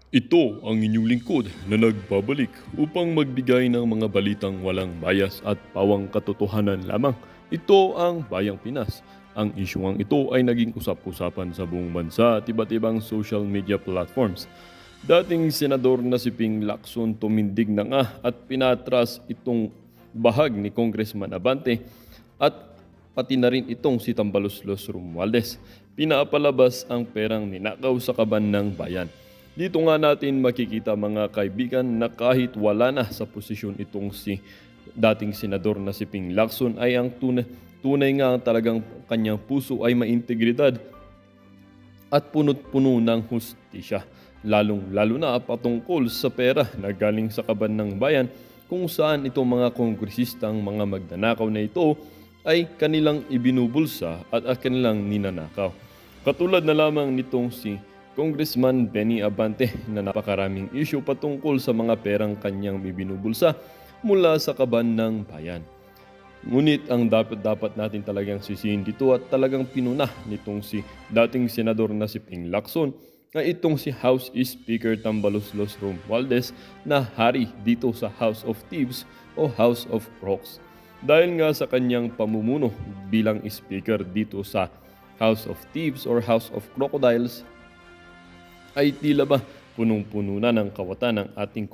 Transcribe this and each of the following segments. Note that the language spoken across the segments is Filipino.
Ito ang inyong lingkod na nagbabalik upang magbigay ng mga balitang walang bias at pawang katotohanan lamang. Ito ang Bayang Pinas. Ang isyung ito ay naging usap-usapan sa buong bansa at iba't ibang social media platforms. Dating senador na si Ping Lacson tumindig na nga at pinatras itong bahag ni Congressman Abante at pati na rin itong si Tambaloslos Romualdez. Pinapalabas ang perang ninakaw sa kaban ng bayan. Dito nga natin makikita mga kaibigan na kahit wala na sa posisyon itong si dating senador na si Ping Lacson ay ang tunay nga talagang kanyang puso ay maintegridad at punot-puno ng hustisya. Lalong-lalo na patungkol sa pera na galing sa kaban ng bayan kung saan itong mga kongresistang mga magnanakaw na ito ay kanilang ibinubulsa at kanilang ninanakaw. Katulad na lamang nitong si Congressman Benny Abante na napakaraming issue patungkol sa mga perang kanyang ibinubulsa mula sa kaban ng bayan. Ngunit ang dapat natin talagang sisihin dito at talagang pinuna nitong si dating senador na si Ping Lacson na itong si House Speaker Tambaloslos Romualdez na hari dito sa House of Thieves o House of Crooks. Dahil nga sa kanyang pamumuno bilang speaker dito sa House of Thieves or House of Crocodiles ay tila ba punong-puno na ng kawatan ng ating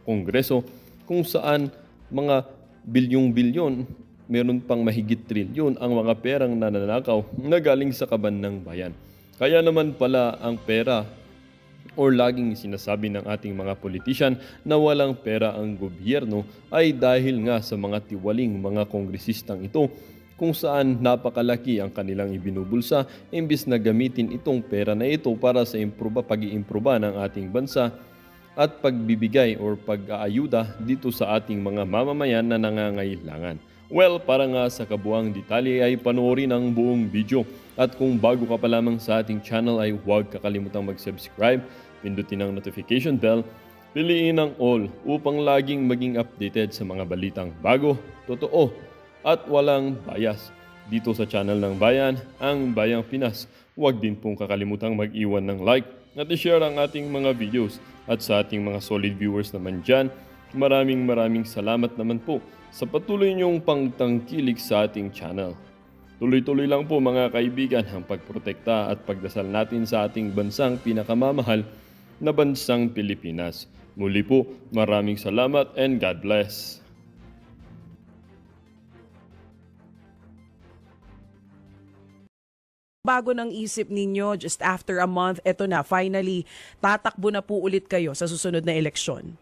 kongreso kung saan mga bilyong-bilyon, meron pang mahigit trilyon ang mga perang nananakaw na galing sa kaban ng bayan. Kaya naman pala ang pera or laging sinasabi ng ating mga politician na walang pera ang gobyerno ay dahil nga sa mga tiwaling mga kongresistang ito kung saan napakalaki ang kanilang ibinubulsa imbis na gamitin itong pera na ito para sa pag-iimproba ng ating bansa at pagbibigay or pag-aayuda dito sa ating mga mamamayan na nangangailangan. Well, para nga sa kabuang detalye ay panoorin ang buong video. At kung bago ka pa lamang sa ating channel ay huwag kakalimutang mag-subscribe, pindutin ang notification bell, piliin ang all upang laging maging updated sa mga balitang bago, totoo, at walang bias. Dito sa channel ng Bayan, ang Bayang Pinas. Huwag din pong kakalimutang mag-iwan ng like at i-share ang ating mga videos. At sa ating mga solid viewers naman dyan, maraming salamat naman po sa patuloy niyong pangtangkilik sa ating channel. Tuloy-tuloy lang po mga kaibigan ang pagprotekta at pagdasal natin sa ating bansang pinakamamahal na bansang Pilipinas. Muli po, maraming salamat and God bless. Bago ng isip ninyo, just after a month, eto na, finally, tatakbo na po ulit kayo sa susunod na eleksyon?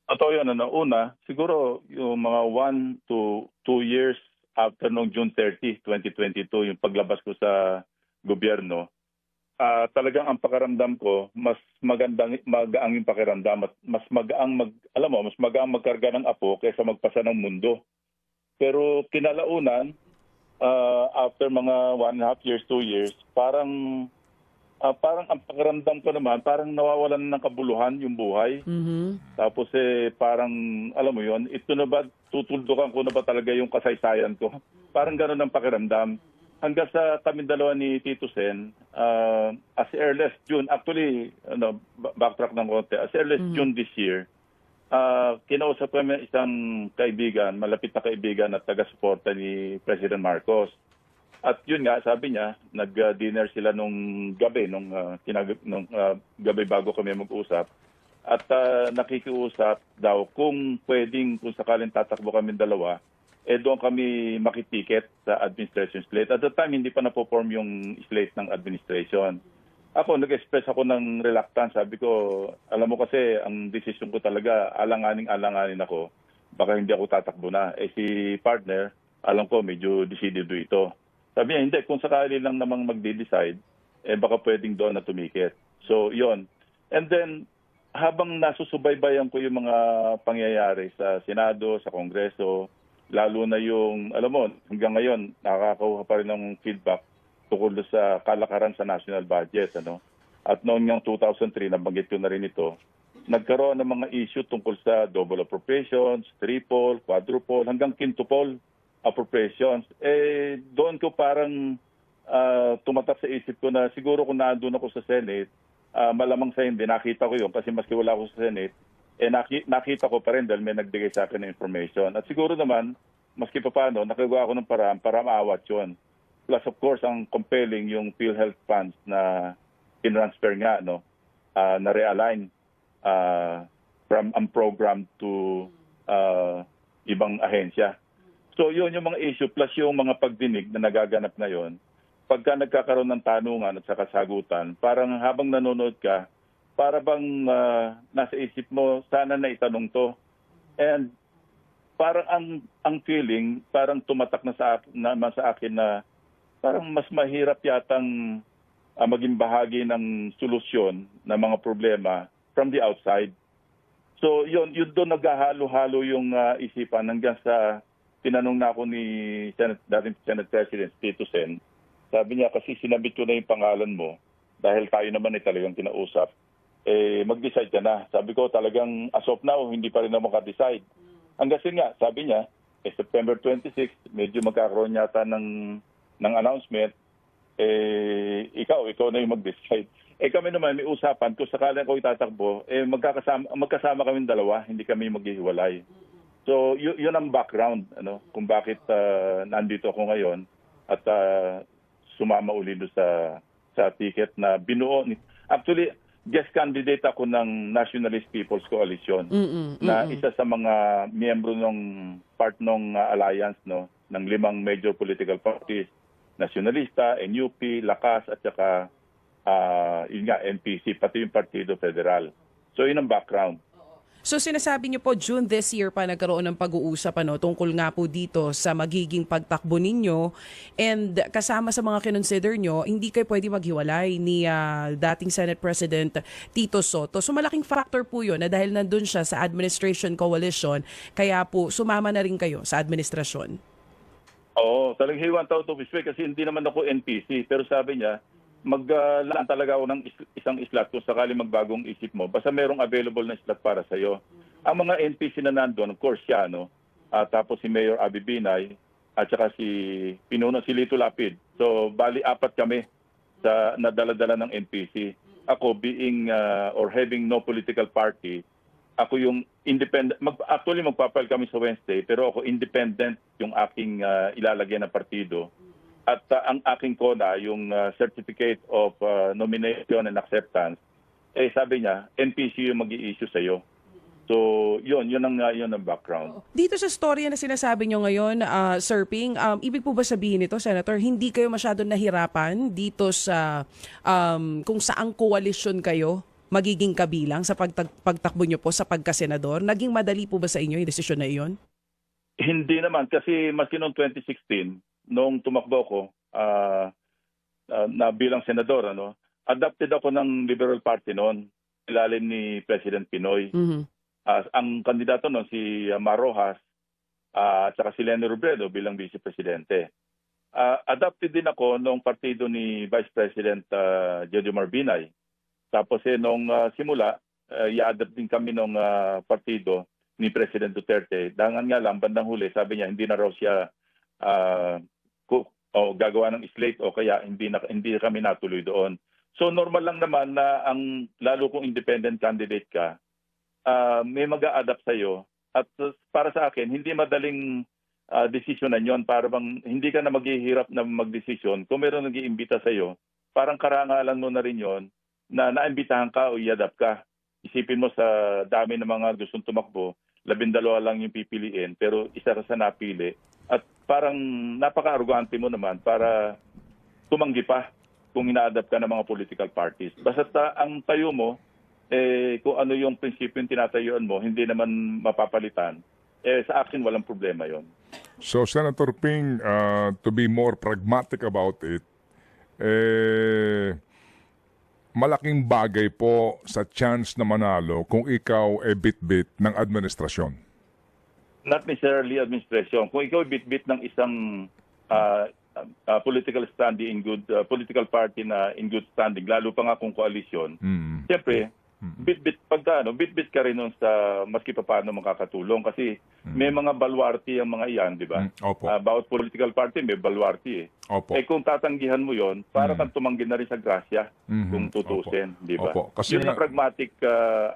Totoo yun. Una, siguro yung mga 1 to 2 years after nung June 30, 2022, yung paglabas ko sa gobyerno, talagang ang pakiramdam ko, mas magaang yung pakiramdam at mas mas magaang magkarga ng apo kaysa magpasa ng mundo. Pero kinalaunan, after mga 1.5 years, 2 years, parang ang pakiramdam ko naman, parang nawawalan ng kabuluhan yung buhay. Tapos parang, alam mo yon, ito na ba, tutuldukan ko na ba talaga yung kasaysayan ko? Parang gano'n ang pakiramdam. Hanggang sa kami dalawa ni Tito Sen, as early as June, actually, backtrack ng konti, as early as June this year, kinausap kami isang kaibigan, malapit na kaibigan at taga-suporta ni President Marcos. At yun nga, sabi niya, nag-dinner sila nung gabi, nung gabi bago kami mag-usap. At nakikiusap daw kung sakaling tatakbo kami dalawa, doon kami makitiket sa administration slate. At the time, hindi pa na-perform yung slate ng administration. Ako, nag-express ako ng reluctance. Sabi ko, alam mo kasi, ang decision ko talaga, alanganin ako. Baka hindi ako tatakbo na. Si partner, alam ko, medyo decidido ito. Sabi niya, hindi, kung sakali lang namang magde-decide, baka pwedeng doon na tumikit. So, yon. And then, habang nasusubaybayan ko yung mga pangyayari sa Senado, sa Kongreso, lalo na yung, alam mo, hanggang ngayon, nakakakuha pa rin ng feedback tungkol sa kalakaran sa national budget. At noong yung 2003, nabanggit ko na rin ito, nagkaroon ng mga issue tungkol sa double appropriations, triple, quadruple, hanggang quintuple appropriations. Doon ko parang tumatak sa isip ko na siguro kung naandun ako sa Senate, malamang sa hindi, nakita ko yun kasi maski wala ako sa Senate, nakita ko pa rin dahil may nagbigay sa akin ng information. At siguro naman, maski pa paano, nakagawa ako ng paraan para maawat yun. Plus of course, ang compelling yung PhilHealth funds na in-transfer nga, no, na realign from ang program to ibang ahensya. So yun yung mga issue plus yung mga pagdinig na nagaganap ngayon. Pagka nagkakaroon ng tanungan at saka sagutan, parang habang nanonood ka, para bang nasa isip mo, sana na itanong to. And parang ang feeling, parang tumatak na sa akin na parang mas mahirap yatang maging bahagi ng solusyon ng mga problema from the outside. So yun doon naghahalo-halo yung isipan hanggang sa tinanong na ako ni dating Senate President Tito Sen. Sabi niya kasi sinabit ko na yung pangalan mo dahil tayo naman ay talagang kinausap. Mag-decide ka na. Sabi ko talagang as of now hindi pa rin na maka-decide. Hanggang nga, sabi niya, September 26, medyo magkakaroon yata ng announcement. Ikaw na yung mag-decide. Kami naman may usapan, kung sakali ako itatakbo, magkasama kami dalawa, hindi kami maghihiwalay. So yun ang background, kung bakit nandito ako ngayon at sumama uli doon sa ticket na binuo. Actually, guest candidate ako ng Nationalist People's Coalition na isa sa mga miyembro ng part ng alliance ng 5 major political parties, Nacionalista, NUP, Lakas at saka yun nga, NPC, pati yung Partido Federal. So yun ang background. So sinasabi niyo po June this year pa nagkaroon ng pag-uusap tungkol nga po dito sa magiging pagtakbo ninyo and kasama sa mga kinonsider nyo, hindi kayo pwede maghiwalay ni dating Senate President Tito Soto. So malaking factor po yun na dahil nandun siya sa administration coalition, kaya po sumama na rin kayo sa administrasyon. Oo, talagang he want out of his way kasi hindi naman ako NPC. Pero sabi niya, maglaan talaga ako ng isang slot kung sakali magbagong isip mo. Basta merong available na slot para sa'yo. Ang mga NPC na nandun, of course siya, tapos si Mayor Abby Binay, at saka si Pinuno, si Lito Lapid. So, bali 4 kami sa nadala-dala ng NPC. Ako, being or having no political party, ako yung independent. Actually, magpapile kami sa Wednesday, pero ako independent yung aking ilalagay na partido. At ang aking CONA, yung Certificate of Nomination and Acceptance, sabi niya, NPC yung mag-i-issue sa'yo. So, yun ang background. Dito sa storya na sinasabi nyo ngayon, Sir Ping, ibig po ba sabihin nito, Senator, hindi kayo masyadong nahirapan dito sa kung saang koalisyon kayo magiging kabilang sa pagtakbo nyo po sa pagkasenador? Naging madali po ba sa inyo yung desisyon na iyon? Hindi naman, kasi maski noong 2016, noong tumakbo ko na bilang senador, adopted ako ng Liberal Party noon, ilalim ni President Pinoy. Ang kandidato noon si Mar Rojas at saka si Leni Robredo bilang Vice Presidente. Adopted din ako noong partido ni Vice President Jodimar Binay. Tapos noong simula, i-adopt din kami noong partido ni President Duterte. Dangan nga lang, bandang huli, sabi niya hindi na raw siya gagawa ng slate o kaya hindi kami natuloy doon. So normal lang naman na lalo kung independent candidate ka, may mag-a-adapt sa'yo. At para sa akin, hindi madaling desisyonan yon. Para bang hindi ka na maghihirap na magdesisyon. Kung meron nag-iimbita sa'yo, parang karangalan mo na rin yon na naimbitahan ka o i-adapt ka. Isipin mo sa dami ng mga gustong tumakbo, 12 lang yung pipiliin, pero isa ka sa napili. At parang napaka-arrogante mo naman para tumanggi pa kung ina-adapt ka ng mga political parties. Basta ang tayo mo, kung ano yung prinsipyo yung tinatayuan mo, hindi naman mapapalitan, sa akin walang problema yon. So, Senator Ping, to be more pragmatic about it, malaking bagay po sa chance na manalo kung ikaw bit-bit ng administrasyon. Not necessarily administration. Kung ikaw bit-bit ng isang political standing in good political party na in good standing, lalo pa nga kung koalisyon, siyempre bit-bit pagka bit-bit ka rin nun sa maski pa paano makakatulong kasi may mga baluarte ang mga iyan, di ba? Opo. Bawat political party may baluarte eh. Opo. Kung tatanggihan mo yon, para kang tumanggi na rin sa grasya kung tutusin, di ba? Opo. Kasi Yun ang pragmatic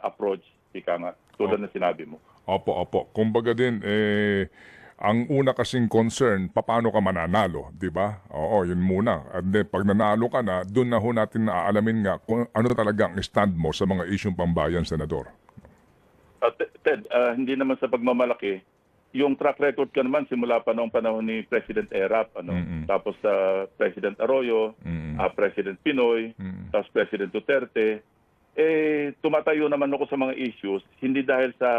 approach, ika nga, tulad na sinabi mo. Opo. Kumbaga din, ang una kasing concern, paano ka mananalo, di ba? Oo, yun muna. At then, pag nanalo ka na, doon na ho natin naaalamin nga kung ano talaga ang stand mo sa mga isyong pambayan, Senador. Ted, hindi naman sa pagmamalaki, yung track record ka naman simula pa noong panahon ni President Erap, tapos President Arroyo, President Pinoy, tapos President Duterte, tumatayo naman ako sa mga issues, hindi dahil sa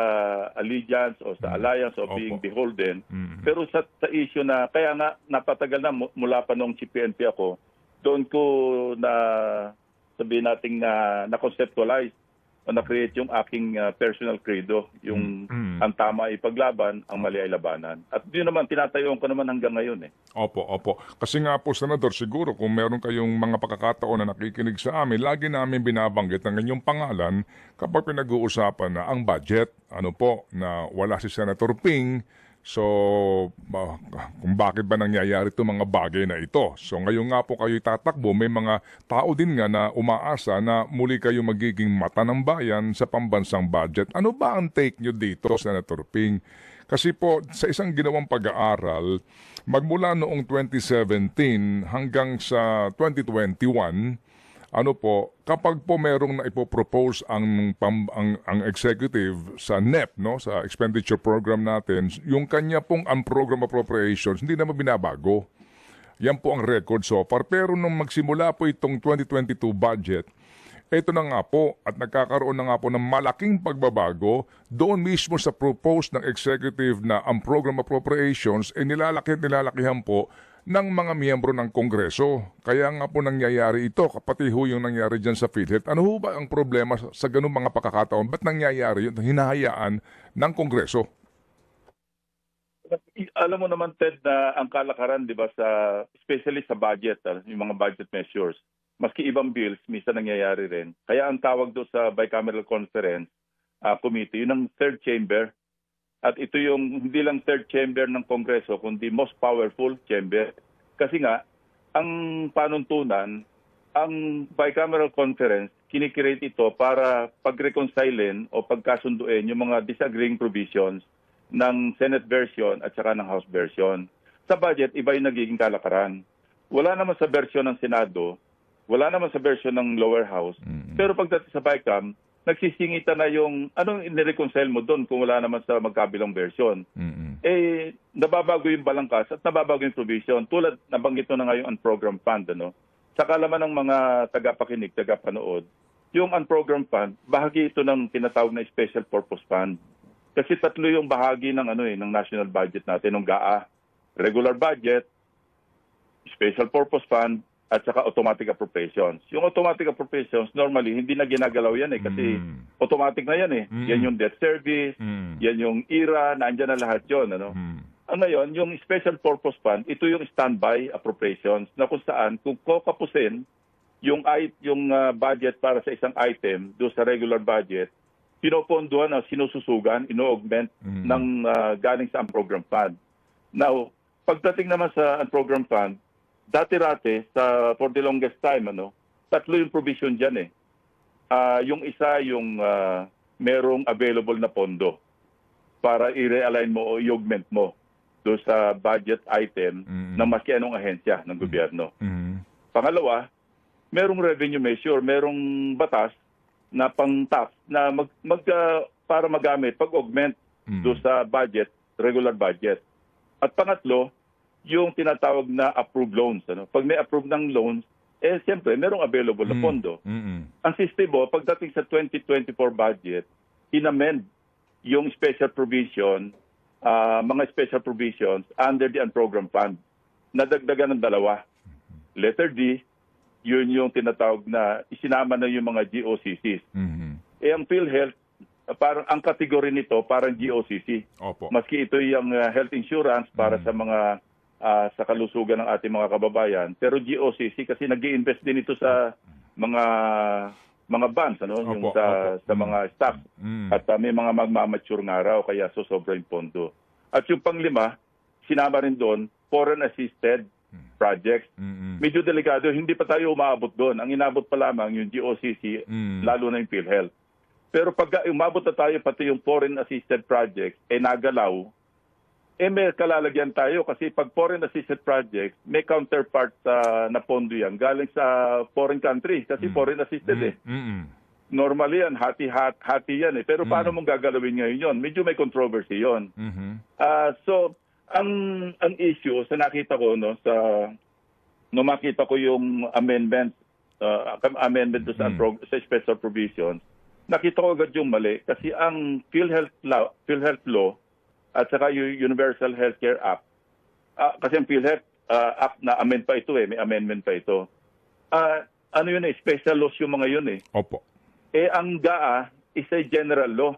allegiance o sa alliance o being beholden, pero sa issue na, kaya nga napatagal na mula pa nung CPNP ako, doon ko na sabihin natin na conceptualize o na-create yung aking personal credo, yung ang tama ay paglaban, ang mali ay labanan. At yun naman, tinatayoan ko naman hanggang ngayon eh. Opo. Kasi nga po, Senador, siguro kung meron kayong mga pagkakataon na nakikinig sa amin, lagi namin binabanggit ang inyong pangalan kapag pinag-uusapan na ang budget, na wala si Senator Ping. So, kung bakit ba nangyayari itong mga bagay na ito? So, ngayon nga po kayo'y tatakbo, may mga tao din nga na umaasa na muli kayo magiging mata ng bayan sa pambansang budget. Ano ba ang take nyo dito, Senator Ping? Kasi po, sa isang ginawang pag-aaral, magmula noong 2017 hanggang sa 2021, kapag po merong na ipopropose ang executive sa NEP, sa expenditure program natin, yung kanya pong program appropriations, hindi naman binabago. Yan po ang record so far. Pero nung magsimula po itong 2022 budget, ito na nga po at nagkakaroon na nga po ng malaking pagbabago doon mismo sa propose ng executive na ang program appropriations nilalakihan po ng mga miyembro ng Kongreso. Kaya nga po nangyayari ito, kapati ho yung nangyari dyan sa PhilHealth. Ano ho ba ang problema sa ganung mga pagkakataon? Ba't nangyayari yun? Hinahayaan ng Kongreso? Alam mo naman, Ted, na ang kalakaran, di ba, especially sa budget, yung mga budget measures, maski ibang bills, minsan nangyayari rin. Kaya ang tawag doon sa Bicameral Conference Committee, yun ang third chamber. At ito yung hindi lang third chamber ng Kongreso, kundi most powerful chamber. Kasi nga, ang panuntunan, ang Bicameral Conference, kinikreate ito para pag-reconcilein o pagkasunduin yung mga disagreeing provisions ng Senate version at saka ng House version. Sa budget, iba yung nagiging kalakaran. Wala naman sa version ng Senado, wala naman sa version ng lower house. Pero pagdating sa BICAM, nagsisingita na yung anong inireconcile mo doon kung wala naman sa magkabilang version. Nababago yung balangkas at nababago yung provision. Tulad, nabanggit mo na nga yung unprogrammed fund. Sa kalaman ng mga tagapakinig, tagapanood, yung unprogrammed fund, bahagi ito ng tinatawag na special purpose fund. Kasi tatlo yung bahagi ng ng national budget natin, ng GAA. Regular budget, special purpose fund, at saka automatic appropriations. Yung automatic appropriations, normally, hindi na ginagalaw yan kasi automatic na yan Yan yung debt service, yan yung IRA, naandyan na lahat yun. Ngayon, yung special purpose fund, ito yung standby appropriations na kung saan, kung kapusin yung budget para sa isang item doon sa regular budget, pinoponduhan o sinususugan, ino-augment ng galing sa unprogrammed fund. Now, pagdating naman sa unprogrammed fund, dati-rate, for the longest time, tatlo yung provision dyan yung isa, yung merong available na pondo para i-realign mo o i-augment mo doon sa budget item ng maski anong ahensya ng gobyerno. Pangalawa, merong revenue measure, merong batas na pang-tax na para magamit pag-augment doon sa budget, regular budget. At pangatlo, yung tinatawag na approved loans. Pag may approved ng loans, siyempre, merong available na pondo. Ang sistema, pagdating sa 2024 budget, inamend yung special provision, mga special provisions under the unprogrammed fund. Nadagdagan ng dalawa. Letter D, yun yung tinatawag na isinama na yung mga GOCCs. Ang PhilHealth, parang ang kategory nito, parang GOCC. Opo. Maski ito yung health insurance para sa mga sa kalusugan ng ating mga kababayan. Pero GOCC kasi nag-i-invest din ito sa mga mga bonds, ano, yung Opo, sa mga stocks. At may mga magmamature nga raw, kaya sobra yung pondo. At yung panglima, sinama rin doon, foreign assisted projects. Medyo delikado, hindi pa tayo umaabot doon. Ang inabot pa lamang yung GOCC, lalo na yung PhilHealth. Pero pag umabot na tayo, pati yung foreign assisted projects, nagalaw, may kalalagyan tayo kasi pag foreign assisted projects, may counterpart na pondo yan galing sa foreign country kasi foreign assisted Normally yan, hati yan eh. Pero paano mong gagalawin ngayon yon? Medyo may controversy yon. So, ang issue sa nakita ko, no, nung makita ko yung amendment to sa special provisions, nakita ko agad yung mali kasi ang PhilHealth law at saka yung Universal Healthcare Act, kasi ang PhilHealth Act na amend pa ito may amendment pa ito. Ano yun special laws yung mga yun Opo. Ang GAA is a general law.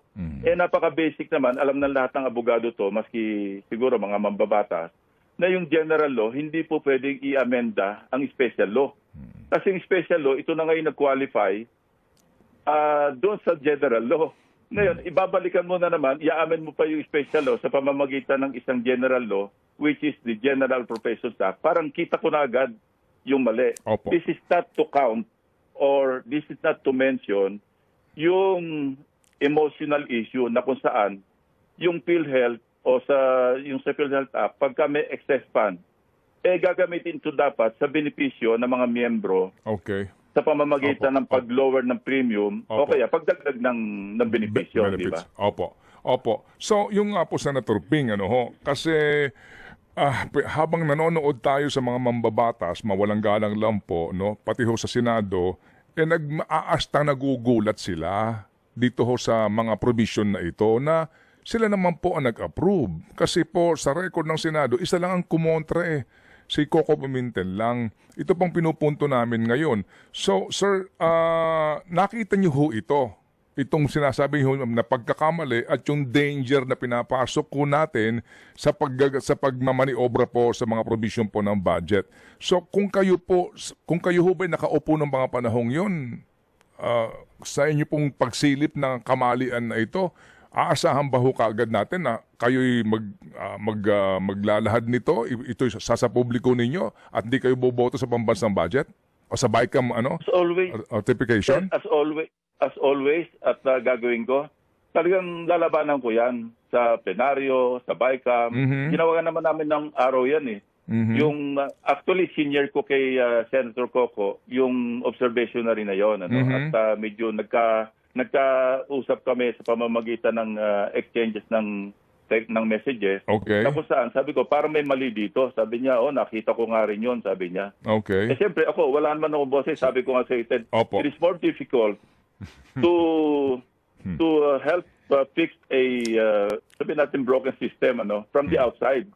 Napaka-basic naman, alam ng lahat ng abogado to, maski siguro mga mambabatas, na yung general law, hindi po pwedeng i-amenda ang special law. Kasi yung special law, ito na ngayon nag-qualify doon sa general law. Ngayon, ibabalikan mo na naman, i-amen mo pa yung special law sa pamamagitan ng isang general law, which is the General Professions Act. Parang kita ko na agad yung mali. Opo. This is not to count or this is not to mention yung emotional issue na kung saan yung PhilHealth o yung sa PhilHealth Act, pagka may excess fund, gagamitin ito dapat sa benepisyo ng mga miyembro. Okay. Sa pamamagitan ng pag-lower ng premium o kaya pagdagdag ng benepisyo, di ba? Opo. So, yung nga po, Senator Ping, kasi habang nanonood tayo sa mga mambabatas, mawalang galang lang po, no, pati ho sa Senado, nagugulat sila dito ho sa mga provision na ito na sila naman po ang nag-approve. Kasi po, sa record ng Senado, isa lang ang kumontra si Coco Pimentel lang. Ito pong pinupunto namin ngayon. So, sir, nakita niyo ho itong sinasabi ho na pagkakamali at yung danger na pinapasok ko natin sa pagmamaniobra po sa mga provision po ng budget. So, kung kayo ho ba'y nakaupo ng mga panahong yon, sa inyo pong pagsilip ng kamalian na ito, aasahan ba ho kaagad natin na kayo'y maglalahad nito, ito sa publiko ninyo at hindi kayo boboto sa pambansang budget? O sa BICAM As always, certification? as always, at gagawin ko, talagang lalabanan ko yan sa plenaryo, sa BICAM. Ginawa naman namin ng araw yan Yung actually senior ko kay Senator Coco, yung observation na rin na yun. At medyo nagkausap kami sa pamamagitan ng exchanges ng messages. Okay. Tapos sabi ko, parang may mali dito. Sabi niya, nakita ko nga rin yun, sabi niya. Okay. Siyempre ako, wala naman akong boses. Sabi ko nga sa Ted, Opo. it is more difficult to help fix sabi natin broken system from the outside.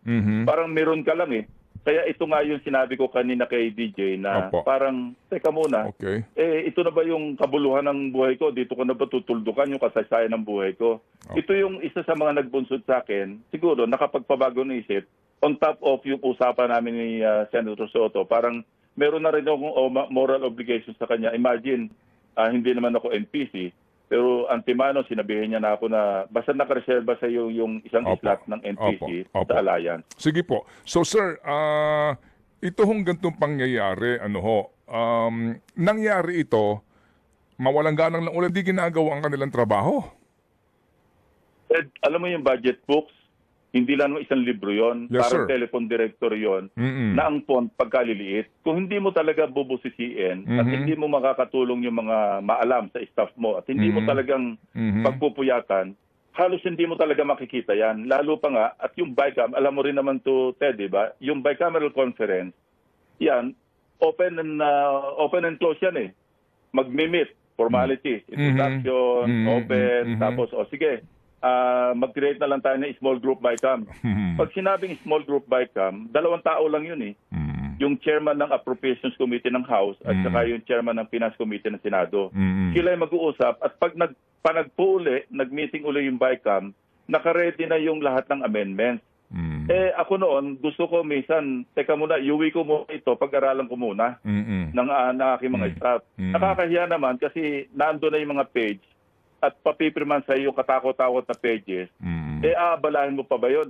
Parang meron ka lang Kaya ito nga yung sinabi ko kanina kay DJ na Opo. parang, teka muna, Okay. ito na ba yung kabuluhan ng buhay ko? Dito ko na ba tutuldukan yung kasaysayan ng buhay ko? Ito yung isa sa mga nagbunsod sa akin, siguro nakapagpabago ng isip, on top of yung usapan namin ni Senator Soto, parang meron na rin akong moral obligation sa kanya. Imagine, hindi naman ako NPC, pero antimano, sinabihin niya na ako na basta nakareserba sa iyo yung isang slot ng NPC sa Alliance. Sige po. So sir, ito hong gantong pangyayari, nangyari ito, mawalang ganang lang ulit, di ginagawa ang kanilang trabaho. Ed, alam mo yung budget books, hindi lang isang libro yon, Yes, parang sir. telephone director yon, na ang font pagkaliliit. Kung hindi mo talaga bubusisiin at hindi mo makakatulong yung mga maalam sa staff mo at hindi mo talagang pagpupuyatan, halos hindi mo talaga makikita yan. Lalo pa nga, at yung BICAM, alam mo rin naman to, Ted, di ba? Yung bicameral conference, yan, open and close yan Mag-meet, formalities, introduction, open, tapos, sige, mag-create na lang tayo ng small group BICAM. Pag sinabing small group BICAM, 2 tao lang yun Yung chairman ng Appropriations Committee ng House at saka yung chairman ng Finance Committee ng Senado. Sila ay mag-uusap at pag nagmeeting uli yung BICAM, naka-ready na yung lahat ng amendments. Ako noon, gusto ko minsan, teka muna, iuwi ko muna ito, pag-aralan ko muna ng aking mga staff. Nakakahiya naman kasi nando na yung mga page at papipirman sa iyo katakot-takot na pages. Aabalahin mo pa ba yun?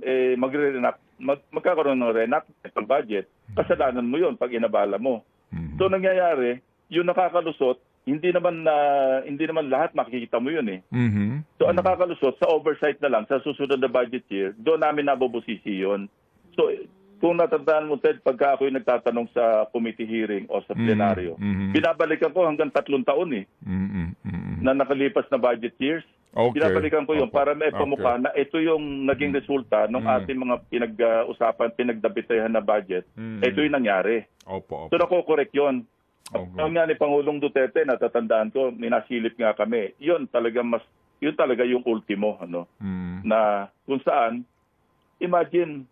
Magkakaroon ng reenactment ng budget. Kasalanan mo yun pag inabala mo. So nangyayari, yung nakakalusot, hindi naman lahat makikita mo yun eh. So ang nakakalusot, sa oversight na lang, sa susunod na budget year, doon namin nabubusisi yun. So kung natatandaan mo, Ted, pagka ako'y nagtatanong sa committee hearing o sa plenaryo, binabalikan ko hanggang 3 taon eh, na nakalipas na budget years. Okay. Binabalikan ko yun para may pamukha na ito yung naging resulta ng ating mga pinag-usapan, pinagdabitayan na budget. Ito yung nangyari. So nakokorek yun. Ang nga ni Pangulong Duterte, natatandaan ko, minasilip nga kami. Yun talaga yung ultimo, na kung saan, imagine,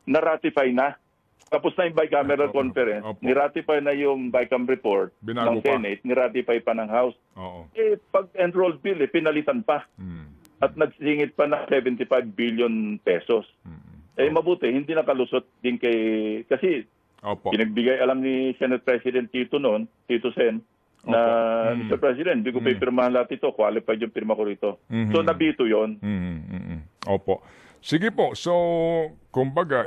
na-ratify na. Tapos na yung bicameral conference, ni-ratify na yung BICAM report ng Senate, ni-ratify pa ng House. Pag-enrolled bill, pinalitan pa. At nagsingit pa ng 75 billion pesos. Mabuti, hindi nakalusot din kasi pinagbigay alam ni Senate President Tito Sen, na Mr. President, hindi ko pa ipirmahan lahat ito, qualified yung pirma ko rito. So nabito yon. Opo. Sige po, so kumbaga,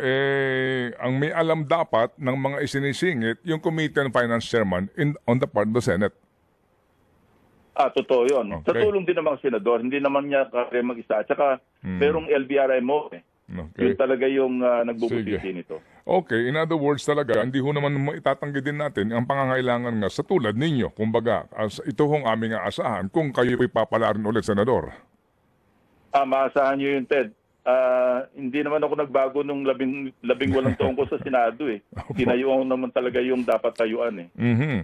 ang may alam dapat ng mga isinisingit yung Committee on Finance Chairman on the part of the Senate. Totoo yun. Okay. Sa tulong din ng mga senador, hindi naman niya kaya mag-isa. At saka, merong LBRMO Yun talaga yung nagbubusisi nito. Okay, in other words talaga, hindi ho naman itatanggi din natin ang pangangailangan nga sa tulad ninyo. Kumbaga, ito hong aming aasahan kung kayo ipapalarin ulit, Senador. Maasahan nyo yun, Ted. Hindi naman ako nagbago nung 18 taon ko sa Senado eh. Tinayuan naman talaga yung dapat tayuan eh.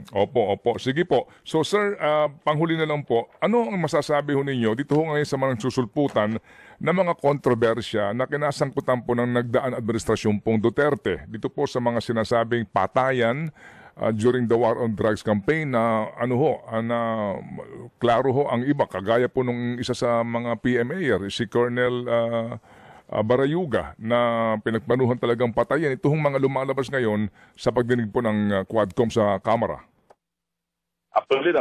Opo. Sige po. So sir, panghuli na lang po, ano ang masasabi ho ninyo dito ho ngayon sa mga susulputan na mga kontrobersya na kinasangkutan po ng nagdaan administrasyon pong Duterte dito po sa mga sinasabing patayan during the War on Drugs campaign na klaro ho ang iba, kagaya po nung isa sa mga PMA, si Colonel Barayuga, na pinagplanuhan talagang patayan. Ito hong mga lumalabas ngayon sa pagdinig po ng Quadcom sa Kamara. Actually,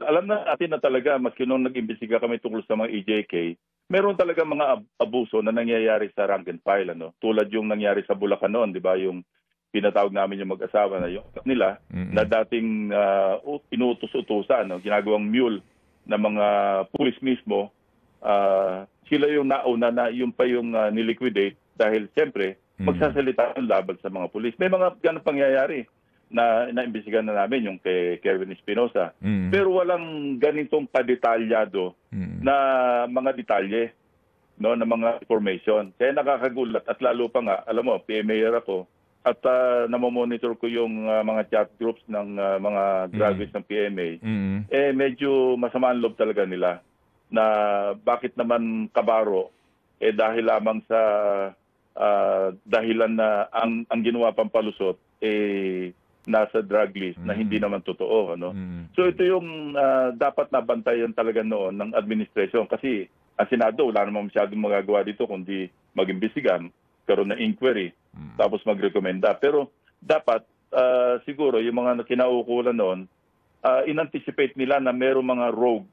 alam na natin na talaga, maski nung nag-imbestiga kami tungkol sa mga EJK, meron talaga mga abuso na nangyayari sa rank and file. Tulad yung nangyari sa Bulacan noon, di ba? Yung pinatawag namin yung mag-asawa na yung nila na dating inuutos-utusan, ginagawang mule na mga pulis mismo, sila yung nauna na yung pa yung niliquidate dahil siyempre magsasalita ang laban sa mga pulis. May mga ganang pangyayari na naimbestigahan na namin yung kay Kerwin Espinosa. Pero walang ganitong kadetalyado na mga detalye, na mga information. Kaya nakakagulat at lalo pa nga, alam mo, PMA ako, at namomonitor ko yung mga chat groups ng mga graduates ng PMA, medyo masama ang loob talaga nila na bakit naman kabaro, dahil lamang sa dahilan na ang ginawa pang palusot, nasa drug list na hindi naman totoo. So ito yung dapat nabantayan talaga noon ng administration kasi ang Senado, wala namang masyadong magagawa dito kundi mag-imbestigan, karoon ng inquiry, tapos magrekomenda. Pero dapat siguro yung mga kinaukulan noon, in-anticipate nila na mayroong mga rogue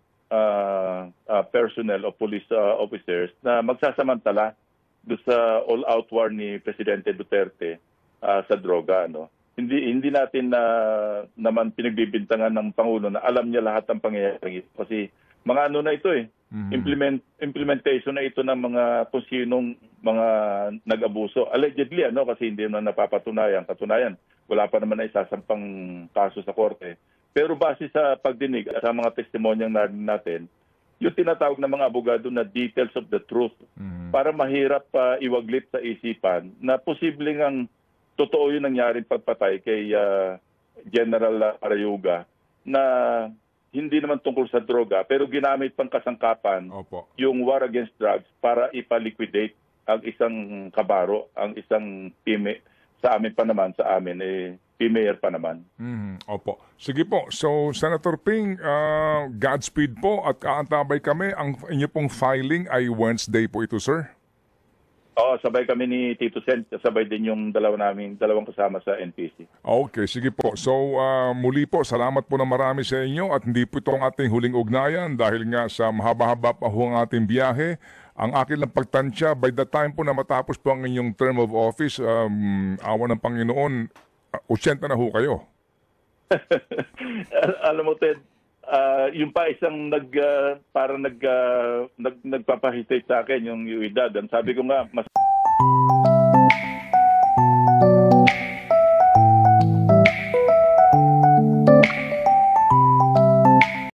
personnel o police officers na magsasamantala doon sa all-out war ni Presidente Duterte sa droga. Hindi natin naman pinagbibintangan ng Pangulo na alam niya lahat ng pangyayari kasi mga na ito implementation na ito ng mga kung sinong mga nag-abuso. Allegedly, kasi hindi na napapatunayan. Katunayan, wala pa naman na isasampang kaso sa korte. Pero base sa pagdinig at sa mga testimonyang narinig natin, yung tinatawag ng mga abogado na details of the truth para mahirap iwaglip sa isipan na posibleng ang totoo yung nangyaring pagpatay kay General Barayuga na hindi naman tungkol sa droga pero ginamit pang kasangkapan yung war against drugs para ipaliquidate ang isang kabaro, ang isang PMA. Sa amin pa naman, PMAyer pa naman. Opo. Sige po. So, Senator Ping, Godspeed po at kaantabay kami. Ang inyo pong filing ay Wednesday po ito, sir? Oo, sabay kami ni Tito Sen, sabay din yung dalawang kasama sa NPC. Okay, sige po. So muli po, salamat po na marami sa inyo at hindi po ito ang ating huling ugnayan dahil nga sa mahaba-haba pa ho ang ating biyahe. Ang akin lang pagtansya, by the time po na matapos po ang inyong term of office, awa ng Panginoon, 80 na ho kayo. Alam mo, Ted, yung pa isang nagpapahitay sa akin, yung edad. Sabi ko nga, mas